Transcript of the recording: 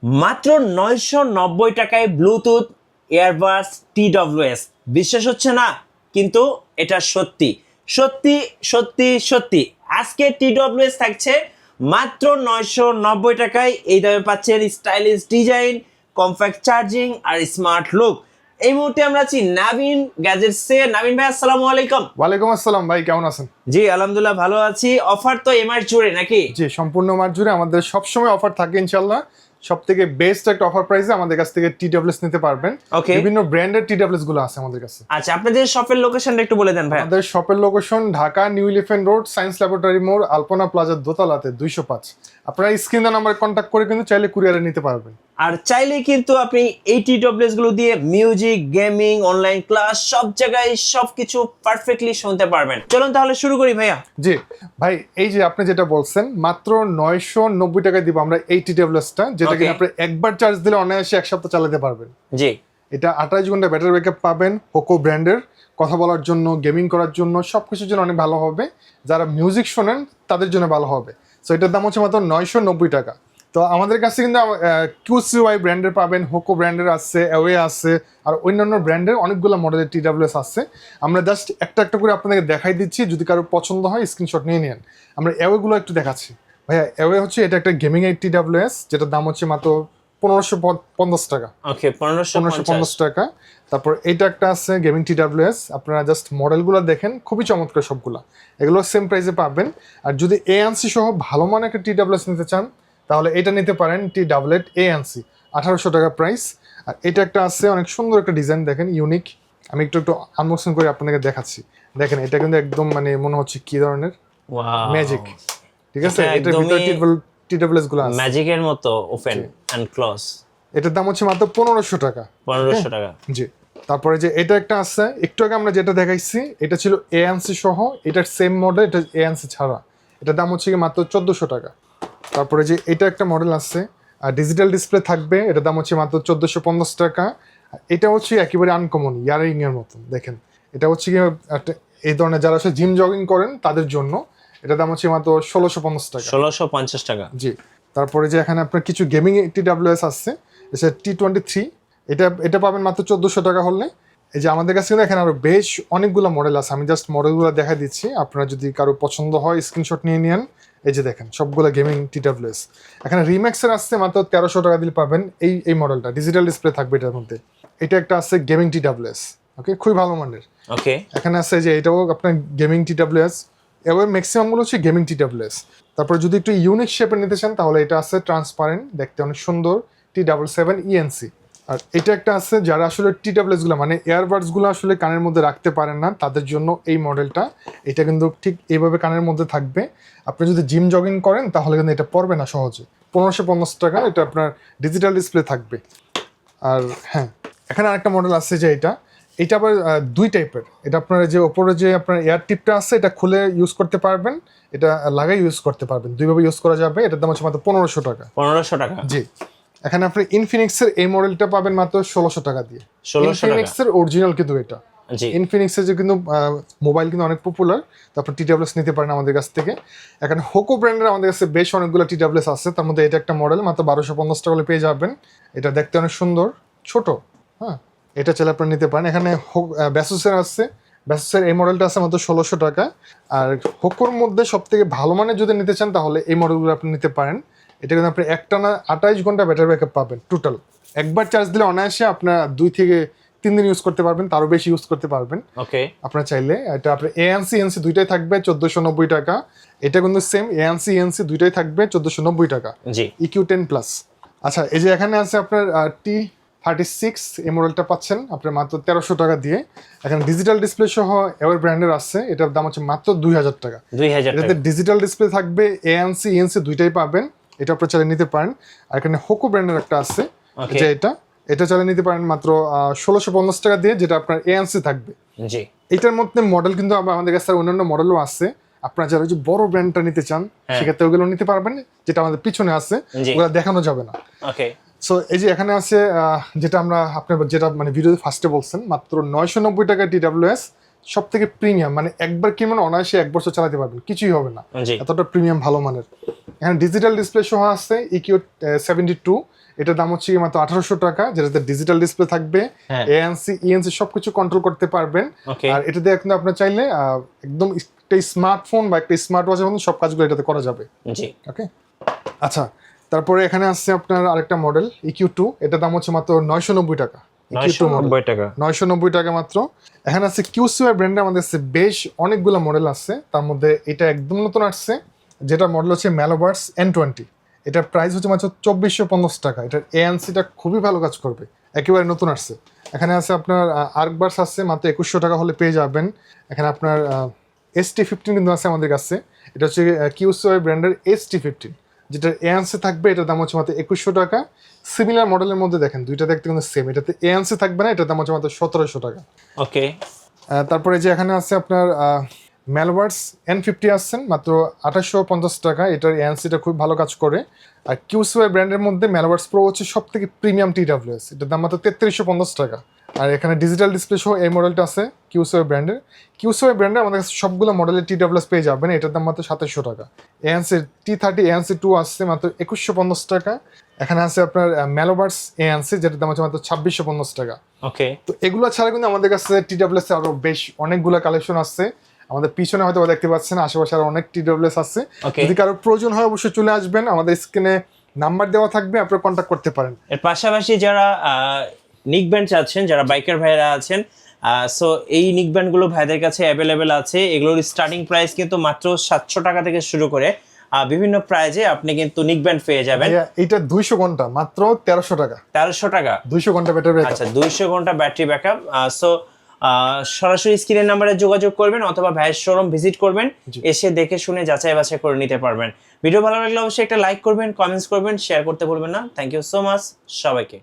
মাত্র 990 টাকায় Bluetooth Airbus TWS। বিশ্বাস হচ্ছে না, কিন্তু এটা সত্যি সত্যি সত্যি সত্যি। আজকে TWS থাকছে মাত্র 990 টাকায়। এই দামে পাচ্ছেন স্টাইলিশ ডিজাইন, কমপ্যাক্ট চার্জিং আর স্মার্ট লুক। এই মুহূর্তে আমরা আছি নাবিন গ্যাজেটসে। নাবিন ভাই, আসসালামু আলাইকুম। ওয়ালাইকুম আসসালাম ভাই, কেমন আছেন? জি আলহামদুলিল্লাহ ভালো আছি। অফার তো এমআর জুড়ে নাকি? জি, সম্পূর্ণ মাস জুড়ে আমাদের সবসময় অফার থাকে ইনশাল্লাহ। সব থেকে বেস্ট একটা অফার প্রাইসে আমাদের কাছ থেকে TWS নিতে পারবেন। Okay. বিভিন্ন ব্র্যান্ডের TWS গুলো আছে আমাদের কাছে। আচ্ছা, আপনাদের শপের লোকেশনটা একটু বলে দেন ভাই। আমাদের শপের location Dhaka new elephant road, science laboratory মোড়, আলপনা প্লাজার দোতলাতে 205। আপনারা স্ক্রিনে নাম্বারে কন্ট্যাক্ট করে কিন্তু চাইলে কুরিয়ারে নিতে পারবেন। আর চাইলে কিন্তু আপনি এই TWS গুলো দিয়ে মিউজিক, গেমিং, অনলাইন ক্লাস সব জায়গায় সবকিছু পারফেক্টলি শুনতে পারবেন। চলুন তাহলে শুরু করি ভাইয়া। জি ভাই, এই যে আপনি যেটা বলছেন মাত্র 990 টাকায় দিব আমরা এই TWS-টা, যেটা Okay. কিনা আপনি একবার চার্জ দিলে অনায়াসে এক সপ্তাহ চালাতে পারবেন। জি এটা 28 ঘন্টা ব্যাটারি ব্যাকআপ পাবেন। পোকো ব্র্যান্ডের, কথা বলার জন্য, গেমিং করার জন্য, সবকিছুর জন্য অনেক ভালো হবে। যারা মিউজিক শোনেন তাদের জন্য ভালো হবে। সো এটার দাম হচ্ছে মাত্র 990 টাকা। তো আমাদের কাছে কিন্তু QCY ব্র্যান্ডের পাবেন, হোকো ব্র্যান্ডের আছে, অ্যাওয়ে আছে, আর অন্যান্য ব্র্যান্ডের অনেকগুলো মডেলের TWS আছে। আমরা জাস্ট একটা একটা করে আপনাদেরকে দেখাই দিচ্ছি, যদি কারো পছন্দ হয় স্ক্রিনশট নিয়ে নেন। আমরা অ্যাওয়েগুলো একটু দেখাচ্ছি। ভাইয়া, অ্যাওয়ে হচ্ছে এটা একটা গেমিং এর TWS, যেটার দাম হচ্ছে মাত্র 1550 টাকা। ওকে, 1550 টাকা। তারপর এইটা একটা আছে গেমিং TWS। আপনারা জাস্ট মডেলগুলো দেখেন, খুবই চমৎকার সবগুলা। এগুলো সেম প্রাইসে পাবেন। আর যদি ANC সহ ভালো মানের একটা TWS নিতে চান তাহলে এটা নিতে পারেন, T88 ANC, 1800 টাকা প্রাইস। আর এটা একটা আছে অনেক সুন্দর একটা ডিজাইন, দেখেন ইউনিক। আমি একটু একটু আনবক্সিং করে আপনাদেরকে দেখাচ্ছি। দেখেন এটা কিন্তু একদম মানে মনে হচ্ছে কি ধরনের ওয়াও, ম্যাজিক। ঠিক আছে, এটা এটার ভিতরে TWS গুলো আছে ম্যাজিকের মতো ওপেন এন্ড ক্লোজ। এটার দাম হচ্ছে মাত্র 1500 টাকা। 1500 টাকা। জি। তারপরে যে এটা একটা আছে, একটু আগে আমরা যেটা দেখাইছি এটা ছিল ANC সহ, এটার সেম মডেল, এটা ANC ছাড়া। এটার দাম হচ্ছে কি মাত্র 1400 টাকা। তারপরে যে এটা একটা মডেল আছে, আর ডিজিটাল ডিসপ্লে থাকবে, এটার দাম হচ্ছে মাত্র 1450 টাকা। আর এটা হচ্ছে একেবারে আনকমন, ইয়ারিং এর মতন। দেখেন এটা হচ্ছে কি এই ধরনের যারা আসলে জিম জগিং করেন তাদের জন্য। এটার দাম হচ্ছে মাত্র 1650 টাকা। 1650 টাকা। জি। তারপরে যে এখানে আপনার কিছু গেমিং TWS আছে, এটা T23, এটা পাবেন মাত্র 1400 টাকা হলে। এই যে আমাদের কাছে কিন্তু এখানে আরো বেশ অনেকগুলো মডেল আছে, আমি জাস্ট মডেলগুলো দেখা দিচ্ছি। আপনারা যদি কারো পছন্দ হয় স্ক্রিনশট নিয়ে নেন। এই যে দেখেন সবগুলো গেমিং TWS। এখানে রিম্যাক্সের আসছে মাত্র 1300 টাকা দিলে পাবেন এই মডেলটা, ডিজিটাল ডিসপ্লে থাকবে এটার মধ্যে। এটা একটা আছে গেমিং TWS, ওকে, খুবই ভালো মানের। ওকে, এখানে আছে যে এটাও আপনার গেমিং TWS, এবার ম্যাক্সিমাম গুলো হচ্ছে গেমিং TWS। তারপর যদি একটু ইউনিক শেপে নিতে চান তাহলে এটা আছে ট্রান্সপারেন্ট, দেখতে অনেক সুন্দর, T77 ENC। আর এটা একটা আছে যারা আসলে TWS গুলো মানে এয়ারবাডস গুলো আসলে কানের মধ্যে রাখতে পারেন না, তাদের জন্য এই মডেলটা। এটা কিন্তু ঠিক এইভাবে কানের মধ্যে থাকবে। আপনি যদি জিম জগিং করেন তাহলে কিন্তু এটা পড়বে না সহজে। 1550 টাকা। এটা আপনার ডিজিটাল ডিসপ্লে থাকবে। আর হ্যাঁ, এখানে আরেকটা মডেল আছে যে এটা আবার দুই টাইপের। এটা আপনার যে ওপরে যে আপনার এয়ার টিপটা আছে, এটা খুলে ইউজ করতে পারবেন, এটা লাগাই ইউজ করতে পারবেন, দুইভাবে ইউজ করা যাবে। এটার দাম হচ্ছে মাত্র 1500 টাকা। 1500 টাকা। জি। এখানে আপনি ইনফিনিক্সের এই মডেলটা পাবেন মাত্র 1600 টাকা দিয়ে। 1600 টাকা। ইনফিনিক্সের অরিজিনাল কিন্তু এটা। জি। ইনফিনিক্সের যে কিন্তু মোবাইল কিন্তু অনেক পপুলার, তারপর TWS নিতে পারেন আমাদের কাছ থেকে। এখানে হোকো ব্র্যান্ডের আমাদের কাছে বেশ অনেকগুলো TWS আছে, তার মধ্যে এটা একটা মডেল মাত্র 1250 টাকা পেয়ে যাবেন। এটা দেখতে অনেক সুন্দর, ছোট। হ্যাঁ, এটা চাইলে আপনারা নিতে পারেন। এখানে ব্যাসুসের আছে, ব্যাসুসের এই মডেলটা আছে মাত্র 1600 টাকা। আর হোকোর মধ্যে সব থেকে ভালো মানের যদি নিতে চান তাহলে এই মডেলগুলো আপনি নিতে পারেন। এটা কিন্তু আপনি একটানা 28 ঘন্টা ব্যাটারি ব্যাকআপ পাবেন টোটাল। একবার চার্জ দিলে অনায়াসে আপনার 2 থেকে 3 দিন ইউজ করতে পারবেন, তারও বেশি ইউজ করতে পারবেন। ওকে, আপনার চাইলে এটা আপনার ANC ENC দুইটাই থাকবে 1490 টাকা। এটা কিন্তু সেম ANC ENC দুইটাই থাকবে 1490 টাকা। জি। EQ10+। আচ্ছা, এই যে এখানে আছে আপনার T36, এই মডেলটা পাচ্ছেন আপনার মাত্র 1300 টাকা দিয়ে। এখানে ডিজিটাল ডিসপ্লে সহ এভার ব্র্যান্ডের আছে, এটার দাম হচ্ছে মাত্র 2000 টাকা। 2000 টাকা। এটাতে ডিজিটাল ডিসপ্লে থাকবে, ANC ENC দুইটাই পাবেন। এটা আপনার চালিয়ে নিতে পারেন। আর এখানে হোকো ব্র্যান্ডের একটা আছে, যে এটা চালিয়ে নিতে পারেন মাত্র 1650 টাকা দিয়ে, যেটা আপনার ANC থাকবে। জি। এটার মধ্যে মডেল কিন্তু আমাদের কাছে অন্যান্য মডেলও আছে। আপনারা যারা যে বড় ব্র্যান্ডটা নিতে চান সেক্ষেত্রে ওগুলো নিতে পারবেন, যেটা আমাদের পিছনে আছে, ওগুলো দেখানো যাবে না। ওকে। সো এই যে এখানে আছে যেটা আমরা আপনার যেটা মানে ভিডিওতে ফার্স্টে বলছেন, মাত্র 990 টাকা TWS, সব থেকে প্রিমিয়াম, মানে একবার কিনবেন অনায়াসে 1 বছর চালাতে পারবেন, কিছুই হবে না, এতটা প্রিমিয়াম ভালো মানের। এখানে ডিজিটাল ডিসপ্লে সহ আছে ইকিউ 72, এটার দাম হচ্ছে মাত্র 1800 টাকা, যেটাতে ডিজিটাল ডিসপ্লে থাকবে, হ্যাঁ। এএনসি ইএনসি সবকিছু কন্ট্রোল করতে পারবেন। ওকে আর এটাতে কিন্তু আপনার চাইলে একদম একটা স্মার্টফোন বা একটা স্মার্ট ওয়াচের মতো সব কাজগুলো এটাতে করা যাবে। জি ওকে, আচ্ছা, তারপরে এখানে আসছে আপনার আরেকটা মডেল ইকিউ 2, এটার দাম হচ্ছে মাত্র 990 টাকা। EQ2 model, 990 টাকা 990 টাকা মাত্র। এখানে আছে কিউসিওয়ার ব্র্যান্ডের আমাদের কাছে বেশ অনেকগুলো মডেল আছে, তার মধ্যে এটা একদম নতুন আসছে, যেটা মডেল হচ্ছে ম্যালোভার্স N20। এটার প্রাইস হচ্ছে মাত্র 2450 টাকা। এটার এএনসিটা খুবই ভালো কাজ করবে, একেবারে নতুন আসছে। এখানে আছে আপনার আর্কবার্স আছে, মাত্র 2100 টাকা হলে পেয়ে যাবেন। এখানে আপনার ST15 কিন্তু আছে আমাদের কাছে, এটা হচ্ছে কিউসিওয়ার ব্র্যান্ডের ST15, যেটার এএনসি থাকবে, এটার দাম হচ্ছে মাত্র 2100 টাকা। সিমিলার মডেলের মধ্যে দেখেন দুইটা দেখতে কিন্তু সেম, এটাতে এএনসি থাকবে না, এটার দাম হচ্ছে মাত্র 1700 টাকা। ওকে তারপরে যে এখানে আছে আপনার ম্যালভার্স N50 আসছেন মাত্র 2850 টাকা, এটার এএনসিটা খুব ভালো কাজ করে। আর কিউসিওয়াই ব্র্যান্ডের মধ্যে ম্যালভার্স প্রো হচ্ছে সব থেকে প্রিমিয়াম TWS, এটার দাম মাত্র 3350 টাকা। আর এখানে ডিজিটাল ডিসপ্লে সহ এই মডেলটা আছে কিউসিওয়াই ব্র্যান্ডের। কিউসিওয়াই ব্র্যান্ডের আমাদের কাছে সবগুলো মডেলের TWS পেয়ে যাবেন, এটার দাম মাত্র 2700 টাকা। এএনসি T30 এএনসি 2 আসছে মাত্র 2150 টাকা। এখানে আছে আপনার ম্যালোভার্স এএনসি, যেটার দাম হচ্ছে মাত্র 2650 টাকা। ওকে তো এগুলো ছাড়া কিন্তু আমাদের কাছে TWS আরো বেশ অনেকগুলো কালেকশন আছে। আমাদের পিছনে হয়তো দেখতে পাচ্ছেন, আশেপাশে আরো অনেক TWS আছে। Okay. যদি কারো প্রয়োজন হয় অবশ্যই চলে আসবেন, আমাদের স্ক্রিনে নাম্বার দেওয়া থাকবে, আপনারা কন্ট্যাক্ট করতে পারেন। এর পাশাপাশি যারা নিক ব্যান্ড চাচ্ছেন, যারা বাইকার ভাইরা আছেন, সো এই নিক ব্যান্ডগুলো ভাইদের কাছে অ্যাভেলেবেল আছে। এগুলোর স্টার্টিং প্রাইস কিন্তু মাত্র 700 টাকা থেকে শুরু করে বিভিন্ন প্রাইজে আপনি কিন্তু নিক ব্যান্ড পেয়ে যাবেন। ভাইয়া, এইটা 200 ঘন্টা মাত্র 1300 টাকা। 1300 টাকা 200 ঘন্টা ব্যাটারি ব্যাকআপ। আচ্ছা 200 ঘন্টা ব্যাটারি ব্যাকআপ। সো সরাসরি স্ক্রিনের নাম্বারে যোগাযোগ করবেন অথবা ভাইয়ের শোরুম ভিজিট করবেন, এসে দেখে শুনে যাচাই বাছাই করে নিতে পারবেন। ভিডিও ভালো লাগলে অবশ্যই একটা লাইক করবেন, কমেন্টস করবেন, শেয়ার করতে ভুলবেন না। থ্যাংক ইউ সো মাচ সবাইকে।